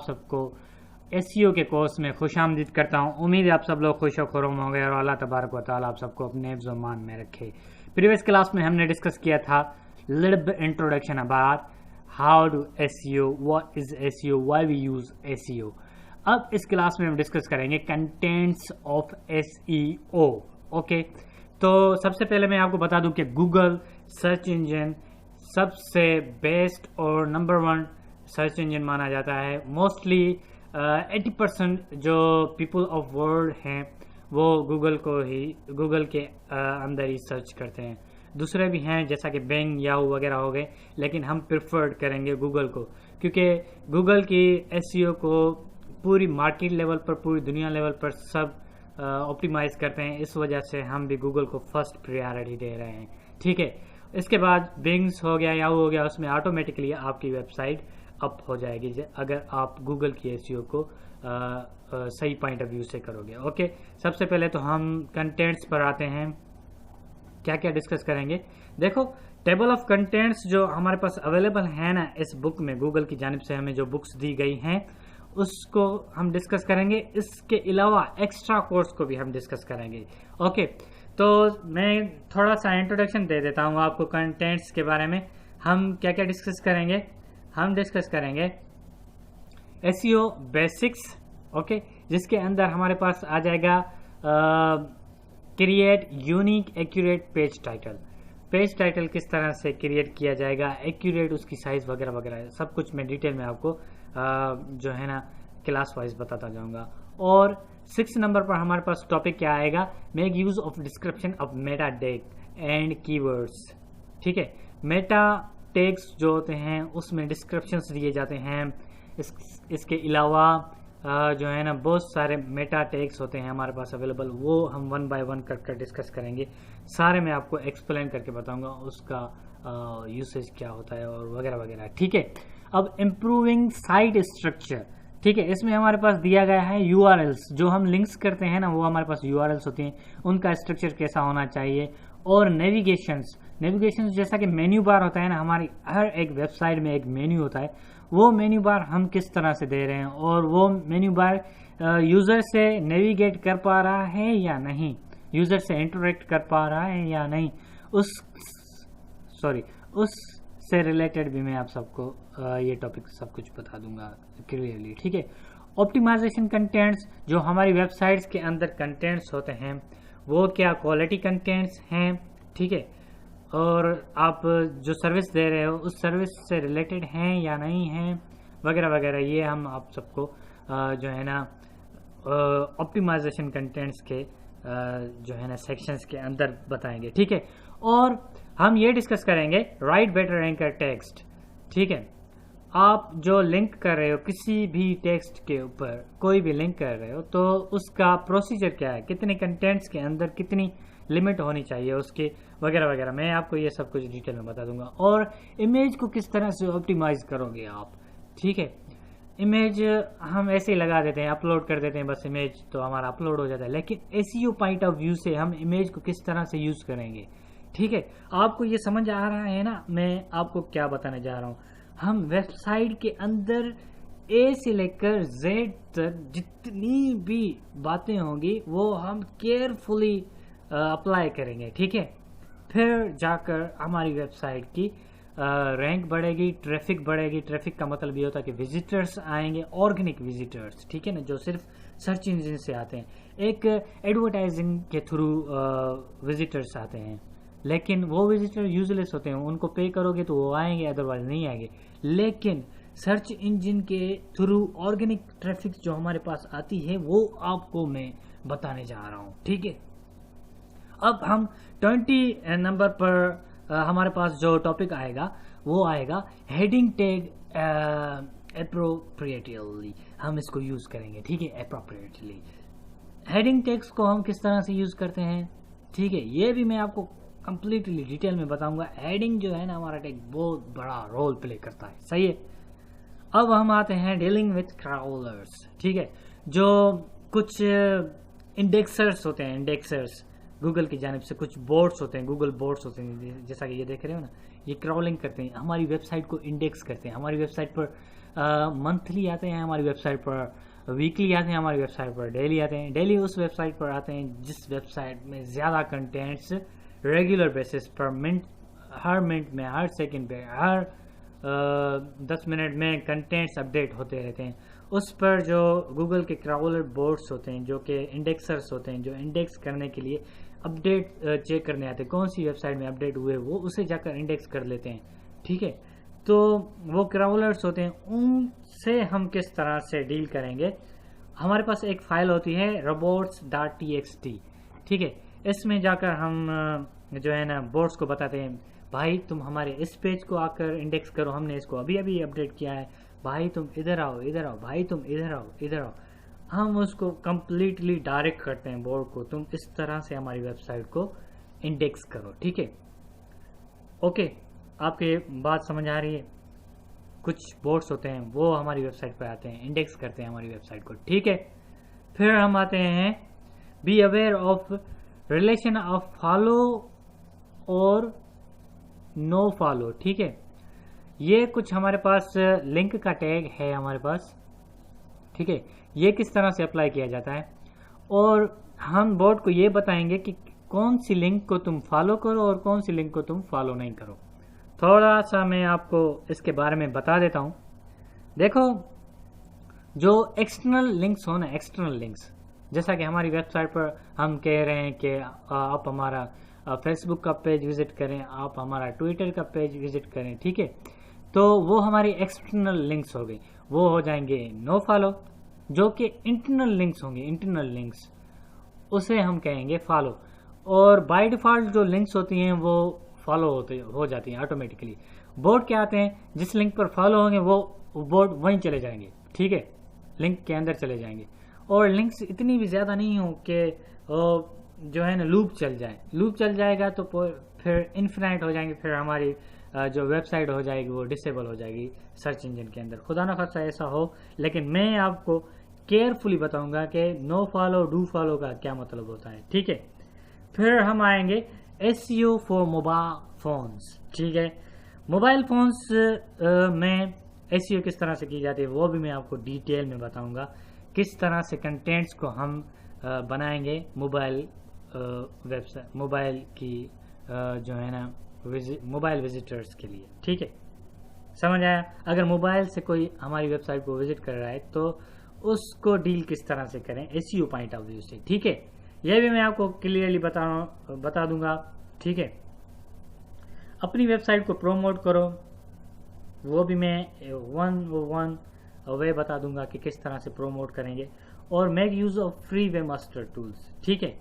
सबको एसईओ के कोर्स में खुशामदीद करता हूँ। उम्मीद है आप सब लोग खुश और खुर्म होंगे और अल्लाह तबारक व तआला आप सबको अपने हिफ्ज़ व मान में रखे। प्रीवियस क्लास में हमने डिस्कस किया था little bit introduction about how do SEO, what is SEO, why we use SEO. अब इस क्लास में हम डिस्कस करेंगे कंटेंट्स ऑफ एसईओ। ओके, तो सबसे पहले मैं आपको बता दूं कि गूगल सर्च इंजन सबसे बेस्ट और नंबर 1 सर्च इंजन माना जाता है। मोस्टली 80% जो पीपल ऑफ वर्ल्ड हैं वो गूगल के अंदर ही सर्च करते हैं। दूसरे भी हैं जैसा कि बेंग, याहू वगैरह हो गए, लेकिन हम प्रिफर्ड करेंगे गूगल को, क्योंकि गूगल की एसईओ को पूरी मार्केट लेवल पर, पूरी दुनिया लेवल पर सब ऑप्टिमाइज करते हैं। इस वजह से हम भी गूगल को फर्स्ट प्रायोरिटी दे रहे हैं। ठीक है, इसके बाद बिंग्स हो गया, याहू हो गया, उसमें ऑटोमेटिकली आपकी वेबसाइट अप हो जाएगी अगर आप गूगल की एसईओ को सही पॉइंट ऑफ व्यू से करोगे। ओके, सबसे पहले तो हम कंटेंट्स पर आते हैं। क्या क्या डिस्कस करेंगे, देखो टेबल ऑफ कंटेंट्स जो हमारे पास अवेलेबल है ना इस बुक में, गूगल की जानिब से हमें जो बुक्स दी गई हैं उसको हम डिस्कस करेंगे। इसके अलावा एक्स्ट्रा कोर्स को भी हम डिस्कस करेंगे। ओके, तो मैं थोड़ा सा इंट्रोडक्शन दे देता हूँ आपको कंटेंट्स के बारे में। हम क्या क्या डिस्कस करेंगे, हम डिस्कस करेंगे एसईओ बेसिक्स, ओके, जिसके अंदर हमारे पास आ जाएगा create unique accurate page title. Page title किस तरह से क्रिएट किया जाएगा, एक्यूरेट उसकी साइज वगैरह वगैरह सब कुछ मैं डिटेल में आपको जो है ना क्लास वाइज बताता जाऊंगा। और 6 नंबर पर हमारे पास टॉपिक क्या आएगा, make use of description of Meta tag and keywords. ठीक है, मेटा टैग्स जो होते हैं उसमें डिस्क्रिप्शंस दिए जाते हैं। इसके अलावा जो है ना बहुत सारे मेटा टैग्स होते हैं हमारे पास अवेलेबल, वो हम 1 बाय 1 कर डिस्कस करेंगे। सारे मैं आपको एक्सप्लेन करके बताऊंगा उसका यूसेज क्या होता है और वगैरह वगैरह। ठीक है, अब इम्प्रूविंग साइट स्ट्रक्चर। ठीक है, इसमें हमारे पास दिया गया है यूआरएल्स, जो हम लिंक्स करते हैं ना वो हमारे पास यूआरएल्स होती हैं, उनका स्ट्रक्चर कैसा होना चाहिए। और नेविगेशंस जैसा कि मेन्यू बार होता है ना, हमारी हर एक वेबसाइट में एक मेन्यू होता है, वो मेन्यू बार हम किस तरह से दे रहे हैं और वो मेन्यू बार यूजर से नेविगेट कर पा रहा है या नहीं, यूजर से इंटरेक्ट कर पा रहा है या नहीं, उससे रिलेटेड भी मैं आप सबको ये टॉपिक सब कुछ बता दूंगा क्लियरली। ठीक है, ऑप्टिमाइजेशन कंटेंट्स, जो हमारी वेबसाइट्स के अंदर कंटेंट्स होते हैं वो क्या क्वालिटी कंटेंट्स हैं, ठीक है, और आप जो सर्विस दे रहे हो उस सर्विस से रिलेटेड हैं या नहीं हैं वगैरह वगैरह, ये हम आप सबको जो है ना ऑप्टिमाइजेशन कंटेंट्स के जो है ना सेक्शंस के अंदर बताएंगे। ठीक है, और हम ये डिस्कस करेंगे राइट बेटर एंकर टेक्स्ट। ठीक है, आप जो लिंक कर रहे हो किसी भी टेक्स्ट के ऊपर, कोई भी लिंक कर रहे हो तो उसका प्रोसीजर क्या है, कितने कंटेंट्स के अंदर कितनी लिमिट होनी चाहिए उसकी वगैरह वगैरह, मैं आपको ये सब कुछ डिटेल में बता दूंगा। और इमेज को किस तरह से ऑप्टिमाइज करोगे आप। ठीक है, इमेज हम ऐसे ही लगा देते हैं, अपलोड कर देते हैं, बस इमेज तो हमारा अपलोड हो जाता है, लेकिन एसईओ पॉइंट ऑफ व्यू से हम इमेज को किस तरह से यूज करेंगे। ठीक है, आपको ये समझ आ रहा है ना मैं आपको क्या बताने जा रहा हूँ। हम वेबसाइट के अंदर ए से लेकर जेड तक जितनी भी बातें होंगी वो हम केयरफुली अप्लाई करेंगे। ठीक है, फिर जाकर हमारी वेबसाइट की रैंक बढ़ेगी, ट्रैफिक बढ़ेगी। ट्रैफिक का मतलब ये होता है कि विजिटर्स आएंगे, ऑर्गेनिक विजिटर्स, ठीक है ना, जो सिर्फ सर्च इंजन से आते हैं। एक एडवर्टाइजिंग के थ्रू विजिटर्स आते हैं, लेकिन वो विजिटर यूजलेस होते हैं, उनको पे करोगे तो वो आएंगे, अदरवाइज नहीं आएंगे। लेकिन सर्च इंजन के थ्रू ऑर्गेनिक ट्रैफिक जो हमारे पास आती है वो आपको मैं बताने जा रहा हूँ। ठीक है, अब हम 20 नंबर पर हमारे पास जो टॉपिक आएगा वो आएगा हेडिंग टैग एप्रोप्रिएटली, हम इसको यूज करेंगे। ठीक है, एप्रोप्रिएटली हेडिंग टैग्स को हम किस तरह से यूज करते हैं। ठीक है, ये भी मैं आपको कंप्लीटली डिटेल में बताऊंगा। हेडिंग जो है ना हमारा टैग बहुत बड़ा रोल प्ले करता है। सही है, अब हम आते हैं डीलिंग विथ क्राउलर्स। ठीक है, जो कुछ इंडेक्सर्स होते हैं, इंडेक्सर्स गूगल की जानिब से कुछ बोर्ड्स होते हैं, गूगल बोर्ड्स होते हैं, जैसा कि ये देख रहे हो ना, ये क्राउलिंग करते हैं, हमारी वेबसाइट को इंडेक्स करते हैं, हमारी वेबसाइट पर मंथली आते हैं हमारी वेबसाइट पर, वीकली आते हैं हमारी वेबसाइट पर, डेली आते हैं। डेली उस वेबसाइट पर आते हैं जिस वेबसाइट में ज़्यादा कंटेंट्स रेगुलर बेसिस पर हर मिनट में, हर सेकंड पे, हर 10 मिनट में कंटेंट्स अपडेट होते रहते हैं। उस पर जो गूगल के क्राउलर बोर्ड्स होते हैं, जो कि इंडेक्सर्स होते हैं, जो इंडेक्स करने के लिए अपडेट चेक करने आते हैं, कौन सी वेबसाइट में अपडेट हुए वो उसे जाकर इंडेक्स कर लेते हैं। ठीक है, तो वो क्राउलर्स होते हैं, उनसे हम किस तरह से डील करेंगे। हमारे पास एक फाइल होती है robots.txt। ठीक है, इसमें जाकर हम जो है ना बोर्ड्स को बताते हैं, भाई तुम हमारे इस पेज को आकर इंडेक्स करो, हमने इसको अभी अभी अपडेट किया है, भाई तुम इधर आओ, इधर आओ, भाई तुम इधर आओ, इधर आओ। हम उसको कंप्लीटली डायरेक्ट करते हैं बोर्ड को, तुम इस तरह से हमारी वेबसाइट को इंडेक्स करो। ठीक है, ओके, आपकी बात समझ आ रही है। कुछ बोर्ड्स होते हैं वो हमारी वेबसाइट पर आते हैं, इंडेक्स करते हैं हमारी वेबसाइट को। ठीक है, फिर हम आते हैं be aware of relation of follow और नो फॉलो। ठीक है, ये कुछ हमारे पास लिंक का टैग है हमारे पास। ठीक है, ये किस तरह से अप्लाई किया जाता है, और हम बोर्ड को ये बताएंगे कि कौन सी लिंक को तुम फॉलो करो और कौन सी लिंक को तुम फॉलो नहीं करो। थोड़ा सा मैं आपको इसके बारे में बता देता हूँ। देखो, जो एक्सटर्नल लिंक्स हो ना, एक्सटर्नल लिंक्स, जैसा कि हमारी वेबसाइट पर हम कह रहे हैं कि आप हमारा फेसबुक का पेज विजिट करें, आप हमारा ट्विटर का पेज विजिट करें। ठीक है, तो वो हमारी एक्सटर्नल लिंक्स हो गई, वो हो जाएंगे नो फॉलो। जो कि इंटरनल लिंक्स होंगे, इंटरनल लिंक्स, उसे हम कहेंगे फॉलो। और बाय डिफॉल्ट जो लिंक्स होती हैं वो फॉलो हो जाती हैं ऑटोमेटिकली। बोर्ड क्या आते हैं, जिस लिंक पर फॉलो होंगे वो बोर्ड वहीं चले जाएंगे। ठीक है, लिंक के अंदर चले जाएंगे। और लिंक्स इतनी भी ज़्यादा नहीं हो कि जो है ना लूप चल जाए। लूप चल जाएगा तो फिर इन्फिनाइट हो जाएंगे, फिर हमारी जो वेबसाइट हो जाएगी वो डिसेबल हो जाएगी सर्च इंजन के अंदर। खुदा ना खासा ऐसा हो, लेकिन मैं आपको केयरफुली बताऊंगा कि नो फॉलो डू फॉलो का क्या मतलब होता है। ठीक है, फिर हम आएंगे SEO फॉर मोबाइल फोन्स। ठीक है, मोबाइल फोन्स में SEO किस तरह से की जाती है वो भी मैं आपको डिटेल में बताऊंगा। किस तरह से कंटेंट्स को हम बनाएंगे मोबाइल वेबसाइट, मोबाइल की जो है ना मोबाइल विजिटर्स के लिए। ठीक है, समझ आया। अगर मोबाइल से कोई हमारी वेबसाइट को विजिट कर रहा है तो उसको डील किस तरह से करें SEO पॉइंट ऑफ व्यू से। ठीक है, यह भी मैं आपको क्लियरली बता दूंगा। ठीक है, अपनी वेबसाइट को प्रोमोट करो, वो भी मैं वन वे बता दूंगा कि किस तरह से प्रोमोट करेंगे। और make use of free webmaster tools. ठीक है,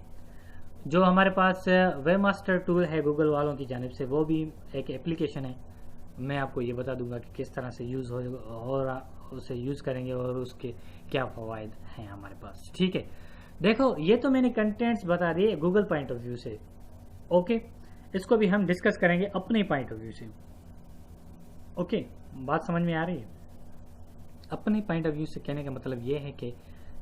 जो हमारे पास वेबमास्टर टूल है गूगल वालों की जानिब से, वो भी एक एप्लीकेशन है। मैं आपको ये बता दूंगा कि किस तरह से यूज हो रहा, उसे यूज करेंगे और उसके क्या फवायद हैं हमारे पास। ठीक है, देखो ये तो मैंने कंटेंट्स बता दिए गूगल पॉइंट ऑफ व्यू से। ओके, इसको भी हम डिस्कस करेंगे अपने पॉइंट ऑफ व्यू से। ओके, बात समझ में आ रही है। अपने पॉइंट ऑफ व्यू से कहने का मतलब ये है कि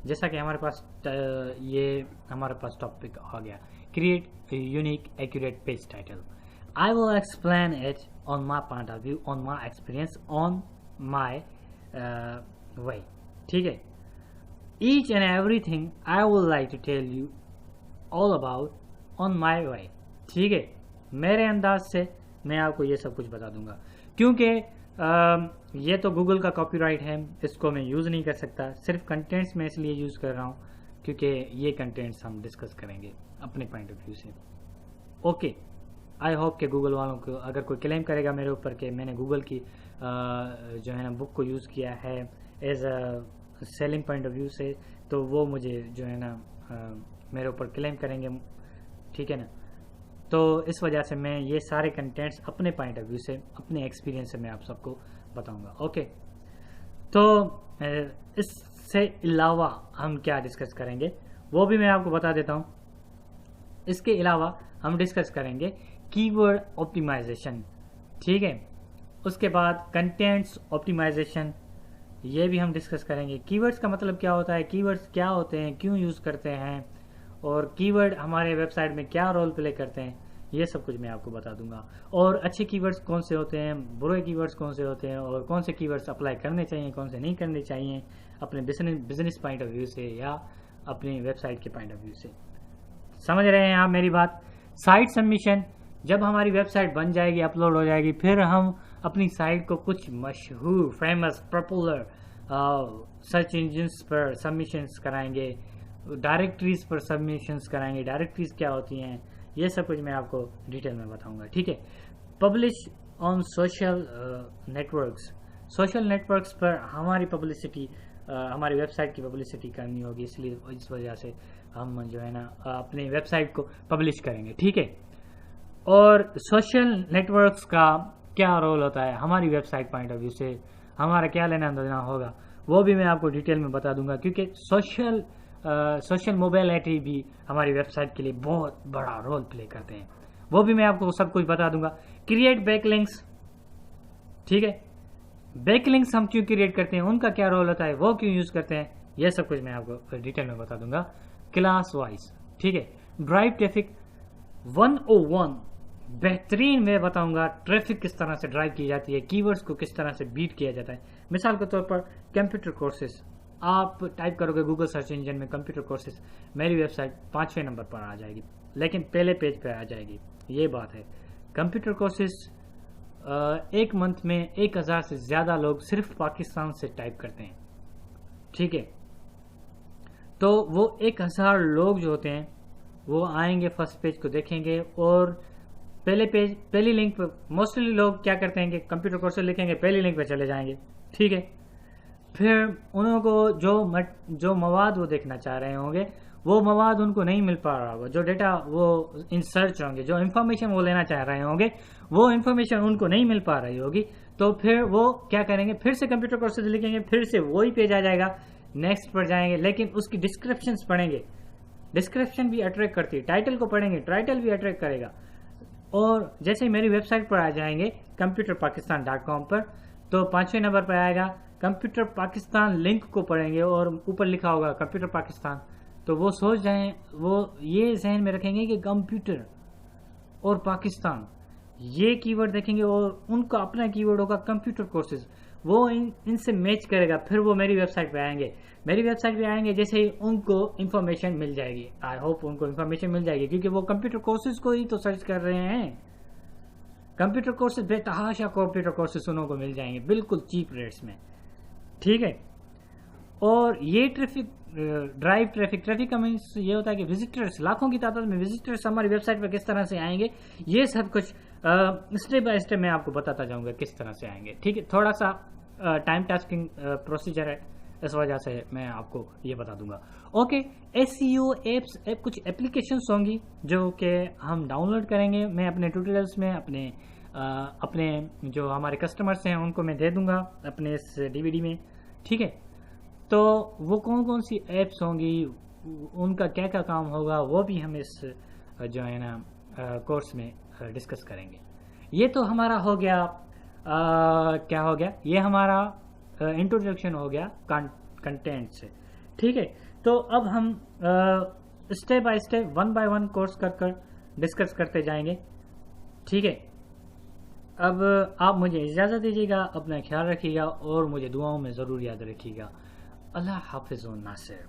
जैसा कि हमारे पास ये हमारे पास टॉपिक आ गया, create unique accurate page title. I will explain it on my point of view, on my experience, on my way. ठीक है, each and everything I would like to tell you all about on my way। ठीक है, मेरे अंदाज से मैं आपको ये सब कुछ बता दूंगा, क्योंकि ये तो गूगल का कॉपीराइट है, इसको मैं यूज़ नहीं कर सकता। सिर्फ कंटेंट्स में इसलिए यूज़ कर रहा हूँ क्योंकि ये कंटेंट्स हम डिस्कस करेंगे अपने पॉइंट ऑफ व्यू से। ओके, आई होप कि गूगल वालों को अगर कोई क्लेम करेगा मेरे ऊपर कि मैंने गूगल की जो है ना बुक को यूज़ किया है as a selling point of view से, तो वो मुझे जो है ना मेरे ऊपर क्लेम करेंगे। ठीक है ना, तो इस वजह से मैं ये सारे कंटेंट्स अपने पॉइंट ऑफ व्यू से, अपने एक्सपीरियंस से मैं आप सबको बताऊंगा। ओके, तो इससे अलावा हम क्या डिस्कस करेंगे वो भी मैं आपको बता देता हूँ। इसके अलावा हम डिस्कस करेंगे कीवर्ड ऑप्टिमाइजेशन। ठीक है, उसके बाद कंटेंट्स ऑप्टिमाइजेशन, ये भी हम डिस्कस करेंगे। कीवर्ड्स का मतलब क्या होता है, कीवर्ड्स क्या होते हैं, क्यों यूज़ करते हैं, और कीवर्ड हमारे वेबसाइट में क्या रोल प्ले करते हैं, ये सब कुछ मैं आपको बता दूंगा। और अच्छे कीवर्ड्स कौन से होते हैं, बुरे कीवर्ड्स कौन से होते हैं, और कौन से कीवर्ड्स अप्लाई करने चाहिए, कौन से नहीं करने चाहिए, अपने बिजनेस पॉइंट ऑफ व्यू से या अपनी वेबसाइट के पॉइंट ऑफ व्यू से। समझ रहे हैं आप मेरी बात? साइट सबमिशन, जब हमारी वेबसाइट बन जाएगी, अपलोड हो जाएगी, फिर हम अपनी साइट को कुछ मशहूर, फेमस, पॉपुलर सर्च इंजिन्स पर सबमिशंस कराएंगे, डायरेक्टरीज पर सबमिशंस कराएंगे। डायरेक्टरीज क्या होती हैं, ये सब कुछ मैं आपको डिटेल में बताऊंगा, ठीक है। Publish on social networks, social networks पर हमारी पब्लिसिटी, हमारी वेबसाइट की पब्लिसिटी करनी होगी, इसलिए इस वजह से हम जो है ना अपनी वेबसाइट को पब्लिश करेंगे, ठीक है। और सोशल नेटवर्क्स का क्या रोल होता है हमारी वेबसाइट पॉइंट ऑफ व्यू से, हमारा क्या लेना देना होगा, वो भी मैं आपको डिटेल में बता दूंगा, क्योंकि सोशल मोबाइलिटी भी हमारी वेबसाइट के लिए बहुत बड़ा रोल प्ले करते हैं, वो भी मैं आपको सब कुछ बता दूंगा। क्रिएट बैकलिंक्स, ठीक है, बैकलिंक्स हम क्यों क्रिएट करते हैं, उनका क्या रोल होता है, वो क्यों यूज करते हैं, यह सब कुछ मैं आपको डिटेल में बता दूंगा क्लास वाइज, ठीक है। ड्राइव ट्रैफिक 101 बेहतरीन मैं बताऊंगा ट्रैफिक किस तरह से ड्राइव की जाती है, कीवर्ड्स को किस तरह से बीट किया जाता है। मिसाल के तौर पर कंप्यूटर कोर्सेज, आप टाइप करोगे गूगल सर्च इंजन में कंप्यूटर कोर्सेज, मेरी वेबसाइट 5वें नंबर पर आ जाएगी, लेकिन पहले पेज पर आ जाएगी। ये बात है, कंप्यूटर कोर्सेज एक मंथ में 1000 से ज्यादा लोग सिर्फ पाकिस्तान से टाइप करते हैं, ठीक है। तो वो 1000 लोग जो होते हैं वो आएंगे, फर्स्ट पेज को देखेंगे और पहली लिंक पर मोस्टली लोग क्या करते हैं कि कंप्यूटर कोर्स लिखेंगे, पहली लिंक पे चले जाएंगे, ठीक है। फिर उनको जो मवाद वो देखना चाह रहे होंगे वो मवाद उनको नहीं मिल पा रहा होगा, जो डेटा वो इन सर्च होंगे, जो इन्फॉर्मेशन वो लेना चाह रहे होंगे वो इन्फॉर्मेशन उनको नहीं मिल पा रही होगी, तो फिर वो क्या करेंगे, फिर से कंप्यूटर कोर्सेज लिखेंगे, फिर से वही पेज आ जाएगा, नेक्स्ट पर जाएंगे, लेकिन उसकी डिस्क्रिप्शंस पढ़ेंगे, डिस्क्रिप्शन भी अट्रैक्ट करती है, टाइटल को पढ़ेंगे, टाइटल भी अट्रैक्ट करेगा। और जैसे ही मेरी वेबसाइट पर आ जाएंगे computerpakistan.com पर, तो 5वें नंबर पर आएगा कंप्यूटर पाकिस्तान, लिंक को पढ़ेंगे और ऊपर लिखा होगा कंप्यूटर पाकिस्तान, तो वो सोच जाएं, वो ये जहन में रखेंगे कि कंप्यूटर और पाकिस्तान ये कीवर्ड देखेंगे और उनका अपना कीवर्ड होगा कंप्यूटर कोर्सेज, वो इनसे मैच करेगा, फिर वो मेरी वेबसाइट पे आएंगे। मेरी वेबसाइट पे आएंगे जैसे ही उनको इन्फॉर्मेशन मिल जाएगी, आई होप उनको इन्फॉर्मेशन मिल जाएगी, क्योंकि वो कंप्यूटर कोर्सेज को ही तो सर्च कर रहे हैं। कंप्यूटर कोर्सेज, बेतहाशा कंप्यूटर कोर्सेज उनको मिल जाएंगे बिल्कुल चीप रेट्स में, ठीक है। और ये ड्राइव ट्रैफिक का मीन्स ये होता है कि विजिटर्स, लाखों की तादाद में विजिटर्स हमारी वेबसाइट पर किस तरह से आएंगे, ये सब कुछ स्टेप बाय स्टेप मैं आपको बताता जाऊंगा किस तरह से आएंगे, ठीक है। थोड़ा सा टाइम टास्किंग प्रोसीजर है, इस वजह से मैं आपको ये बता दूंगा। ओके, SEO एप्स, कुछ एप्लीकेशंस होंगी जो कि हम डाउनलोड करेंगे, मैं अपने ट्यूटोरियल्स में अपने जो हमारे कस्टमर्स हैं उनको मैं दे दूंगा अपने इस DVD में, ठीक है। तो वो कौन कौन सी एप्स होंगी, उनका क्या क्या काम होगा, वो भी हम इस जो है ना कोर्स में डिस्कस करेंगे। ये तो हमारा हो गया, क्या हो गया, ये हमारा इंट्रोडक्शन हो गया कंटेंट से, ठीक है। तो अब हम step by step, 1 by 1 course कर डिस्कस करते जाएंगे, ठीक है। अब आप मुझे इजाज़त दीजिएगा, अपना ख्याल रखिएगा और मुझे दुआओं में ज़रूर याद रखिएगा। अल्लाह हाफिज़ व नासिर।